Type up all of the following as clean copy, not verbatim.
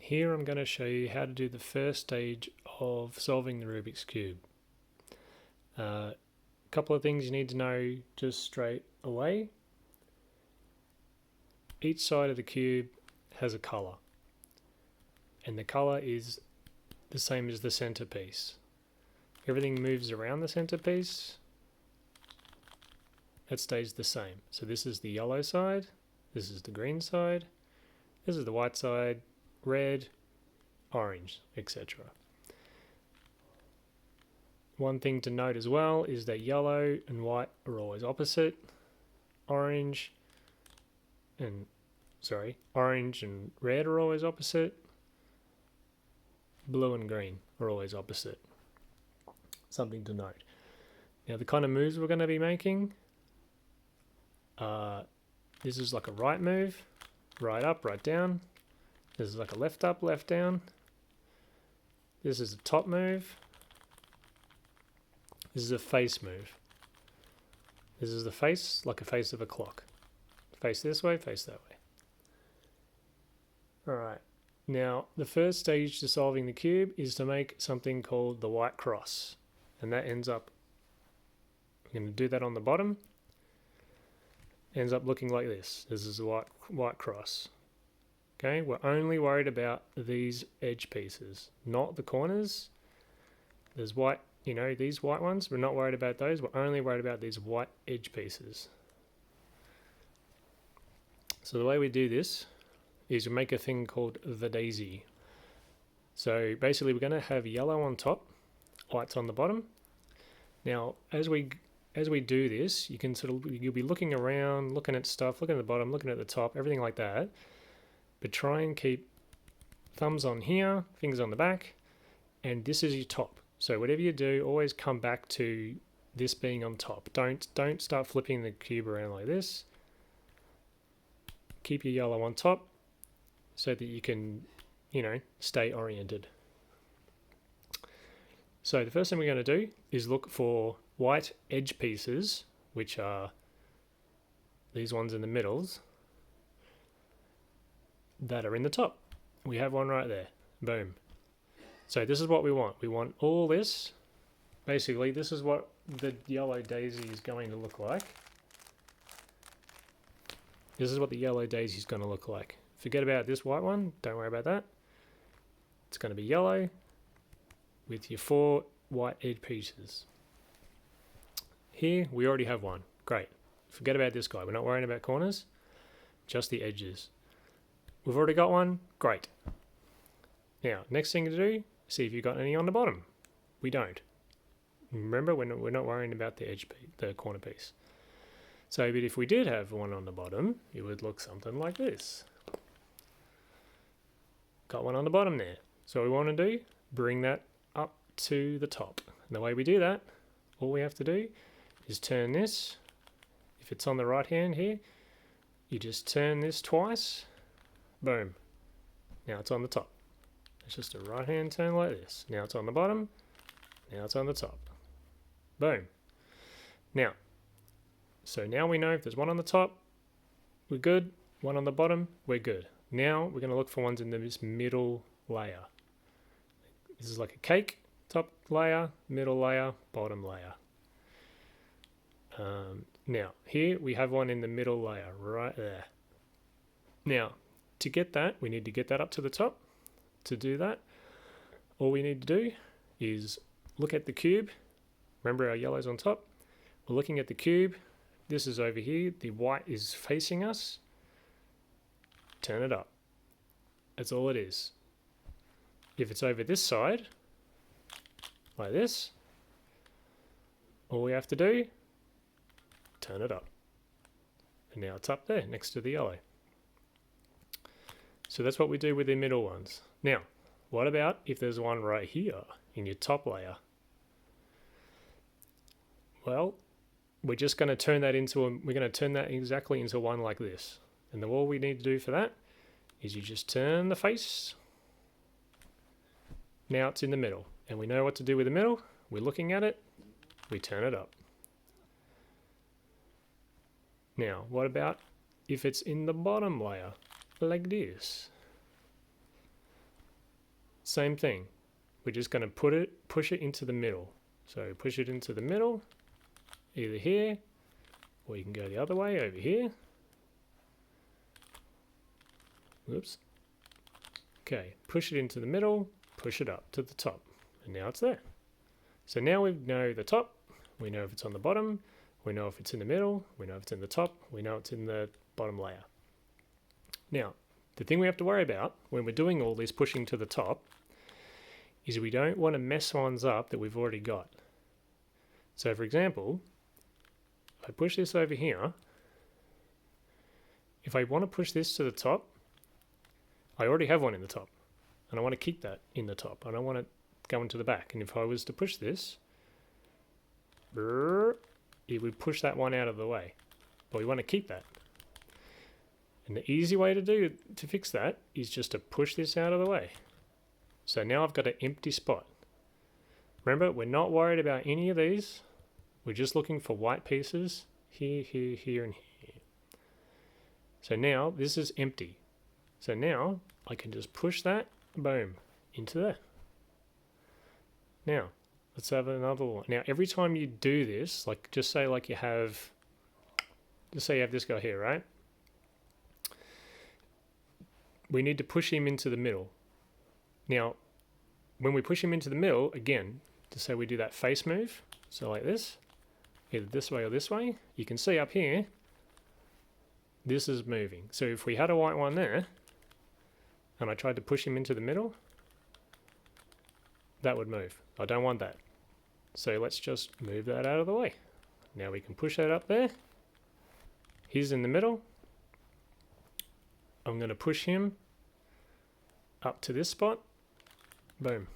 Here I'm going to show you how to do the first stage of solving the Rubik's Cube. A couple of things you need to know just straight away. Each side of the cube has a colour, and the colour is the same as the centerpiece. Everything moves around the centerpiece. It stays the same. So this is the yellow side, this is the green side, this is the white side, red, orange, etc. One thing to note as well is that yellow and white are always opposite. Orange and red are always opposite. Blue and green are always opposite. Something to note. Now the kind of moves we're going to be making, this is like a right move, right up, right down. This is like a left up, left down. This is a top move. This is a face move. This is the face, like a face of a clock. Face this way, face that way. Alright, now the first stage to solving the cube is to make something called the white cross. And that ends up, we're going to do that on the bottom. Ends up looking like this. This is the white cross. Okay, we're only worried about these edge pieces, not the corners. There's white, these white ones, we're not worried about those. We're only worried about these white edge pieces. So the way we do this is we make a thing called the daisy. So basically we're going to have yellow on top, white's on the bottom. Now as we do this, you'll be looking around, looking at stuff, looking at the bottom, looking at the top, everything like that. But try and keep thumbs on here, fingers on the back, and this is your top. So whatever you do, always come back to this being on top. Don't start flipping the cube around like this. Keep your yellow on top so that you can, stay oriented. So the first thing we're going to do is look for white edge pieces, which are these ones in the middles, that are in the top. We have one right there. Boom. So this is what we want. We want all this. Basically, this is what the yellow daisy is going to look like. This is what the yellow daisy is going to look like. Forget about this white one. Don't worry about that. It's going to be yellow with your 4 white edge pieces. Here, we already have one. Great. Forget about this guy. We're not worrying about corners, just the edges. We've already got one. Great. Now, next thing to do, see if you've got any on the bottom. We don't. Remember, we're not worrying about the the corner piece. So, but if we did have one on the bottom, it would look something like this. Got one on the bottom there. So what we want to do, bring that up to the top. And the way we do that, all we have to do is turn this. If it's on the right hand here, you just turn this twice. Boom. Now it's on the top. It's just a right hand turn like this. Now it's on the bottom. Now it's on the top. Boom. Now, so now we know if there's one on the top, we're good. One on the bottom, we're good. Now we're going to look for ones in this middle layer. This is like a cake. Top layer, middle layer, bottom layer. Now, here we have one in the middle layer, right there. Now, to get that, we need to get that up to the top. To do that, all we need to do is look at the cube. Remember our yellow's on top. We're looking at the cube. This is over here. The white is facing us. Turn it up. That's all it is. If it's over this side, like this, all we have to do, turn it up. And now it's up there next to the yellow. So that's what we do with the middle ones. Now, what about if there's one right here in your top layer? Well, we're just going to turn that exactly into one like this. And all we need to do for that is you just turn the face. Now it's in the middle. And we know what to do with the middle. We're looking at it. We turn it up. Now, what about if it's in the bottom layer, like this? same thing. We're just going to push it into the middle. So push it into the middle, either here, or you can go the other way over here. Whoops. Okay, push it into the middle, push it up to the top, and now it's there. So now we know the top, we know if it's on the bottom, we know if it's in the middle, we know if it's in the top, we know it's in the bottom layer. Now, the thing we have to worry about when we're doing all this pushing to the top is we don't want to mess ones up that we've already got. So for example, if I push this over here, if I want to push this to the top, I already have one in the top, and I want to keep that in the top. I don't want it going to the back. And if I was to push this, it would push that one out of the way. But we want to keep that. And the easy way to fix that is just to push this out of the way. So now I've got an empty spot. Remember, we're not worried about any of these. We're just looking for white pieces here, here, here, and here. So now this is empty. So now I can just push that, boom, into there. Now, let's have another one. Now, every time you do this, like just say like you have, just say you have this guy here, right? We need to push him into the middle. Now, when we push him into the middle, again, to say we do that face move, so like this, either this way or this way, you can see up here, this is moving. So if we had a white one there, and I tried to push him into the middle, that would move. I don't want that. So let's just move that out of the way. Now we can push that up there. He's in the middle. I'm going to push him up to this spot. Boom.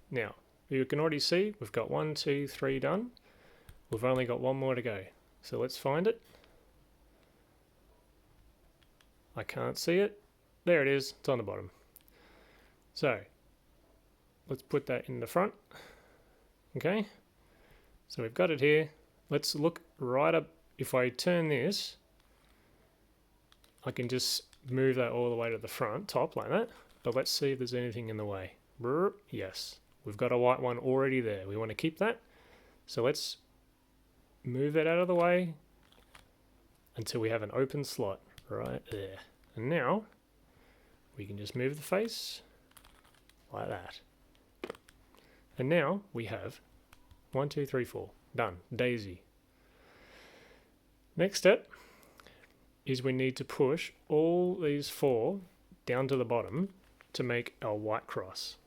Now, you can already see we've got 1, 2, 3 done. We've only got one more to go. So let's find it. I can't see it. There it is. It's on the bottom. So let's put that in the front. Okay. So we've got it here. Let's look right up. If I turn this, I can just move that all the way to the front, top like that. But let's see if there's anything in the way. Yes. We've got a white one already there. We want to keep that. So let's move that out of the way until we have an open slot right there. And now we can just move the face like that. And now we have 1, 2, 3, 4. Done. Daisy. Next step is we need to push all these 4 down to the bottom to make our white cross.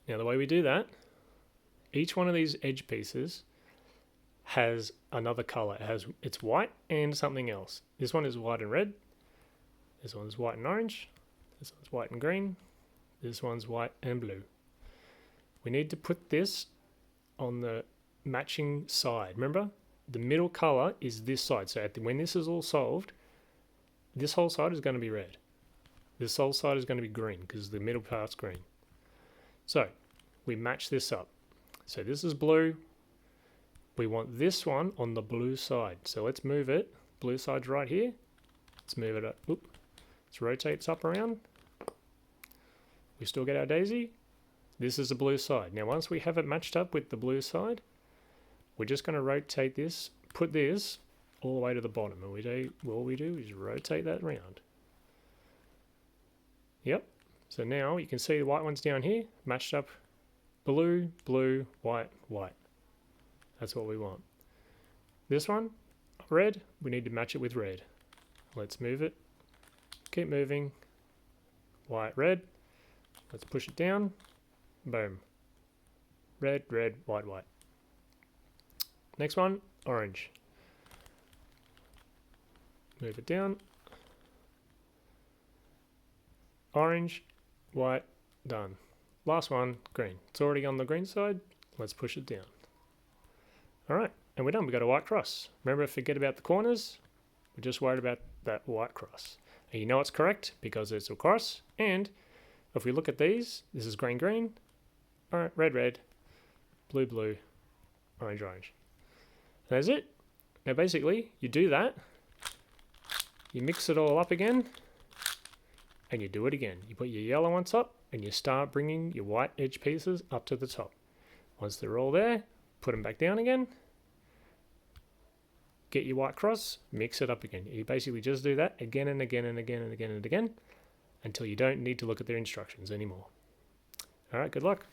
Now the way we do that, each one of these edge pieces has another color. It's white and something else. This one is white and red. This one's white and orange. This one's white and green. This one's white and blue. We need to put this on the matching side. Remember, the middle color is this side. So when this is all solved, this whole side is going to be red. This whole side is going to be green because the middle part's green. So we match this up. So this is blue. We want this one on the blue side. So let's move it. Blue side's right here. Let's move it up. Oop. Let's rotate it up around. We still get our daisy. This is the blue side. Now once we have it matched up with the blue side, we're just going to rotate this, put this all the way to the bottom. And all we do is rotate that around. Yep. So now you can see the white one's down here, matched up blue, blue, white, white. That's what we want. This one, red, we need to match it with red. Let's move it. Keep moving. White, red. Let's push it down. Boom. Red, red, white, white. Next one, orange. Move it down. Orange, white, done. Last one, green. It's already on the green side. Let's push it down. All right, and we're done. We've got a white cross. Remember, forget about the corners. We're just worried about that white cross. And you know it's correct because it's a cross. And if we look at these, this is green, green, red, red, blue, blue, orange, orange. And that's it. Now basically, you do that. You mix it all up again. and you do it again. You put your yellow on top and you start bringing your white edge pieces up to the top. Once they're all there, put them back down again. Get your white cross, mix it up again. You basically just do that again and again and again and again and again until you don't need to look at their instructions anymore. All right, good luck.